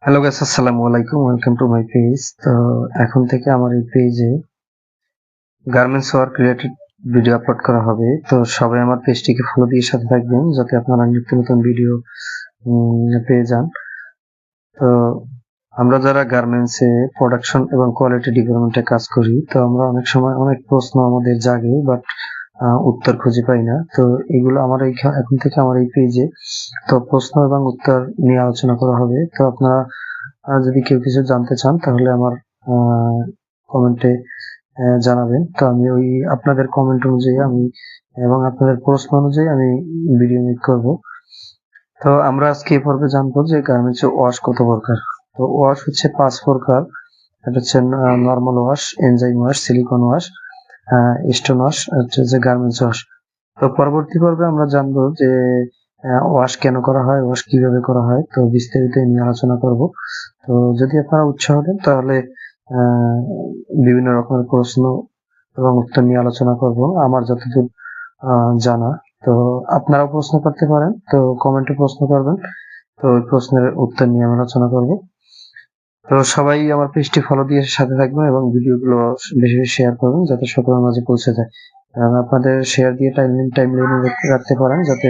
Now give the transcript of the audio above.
Hello guys, আসসালামু আলাইকুম। Welcome to my page. তো এখন থেকে আমার এই পেজে garments work related video upload করা হবে। তো সবাই আমার পেজটিকে ফলো দিয়ে সাথে থাকবেন যাতে আপনারা নিত্য নতুন ভিডিও পেয়ে যান। তো আমরা যারা গার্মেন্টসে প্রোডাকশন এবং কোয়ালিটি ডিপার্টমেন্টে কাজ করি, তো আমরা অনেক সময় অনেক প্রশ্ন আমাদের জাগে, বাট উত্তর খুঁজে পাই না। তো এগুলো আমার এখন থেকে আমার এই পেজে তো প্রশ্ন এবং উত্তর নিয়ে আলোচনা করা হবে। তো আপনারা যদি কেউ কিছু জানতে চান তাহলে আমার কমেন্টে জানাবেন। তো আমি ওই আপনাদের কমেন্ট অনুযায়ী এবং আপনাদের প্রশ্ন অনুযায়ী আমি ভিডিও মেক করব। তো আমরা আজকে এই পর্বে জানবো যে গার্মেন্টস ওয়াশ কত প্রকার। তো ওয়াশ হচ্ছে 5 প্রকার। এটা হচ্ছে normal wash, enzyme wash, silicon wash, stone wash, হচ্ছে যে গার্মেন্টস ওয়াশ। তো পরবর্তী পর্বে আমরা জানবো যে ওয়াশ কেন করা হয়, ওয়াশ কিভাবে করা হয়। তো বিস্তারিত নিয়ে আলোচনা করব। তো যদি আপনারা উৎসাহ দেন তাহলে বিভিন্ন রকমের প্রশ্ন এবং উত্তর নিয়ে আলোচনা করব আমার যতদূর জানা। তো আপনারাও প্রশ্ন করতে পারেন, তো কমেন্টে প্রশ্ন করবেন। তো ওই প্রশ্নের উত্তর নিয়ে আমি আলোচনা করব। তো সবাই আমার পেজটি ফলো দিয়ে সাথে থাকবেন এবং ভিডিওগুলো বেশি বেশি শেয়ার করবেন যাতে সকলের মাঝে পৌঁছে যায়। আপনাদের শেয়ার দিয়ে টাইমলাইনে রাখতে পারেন যাতে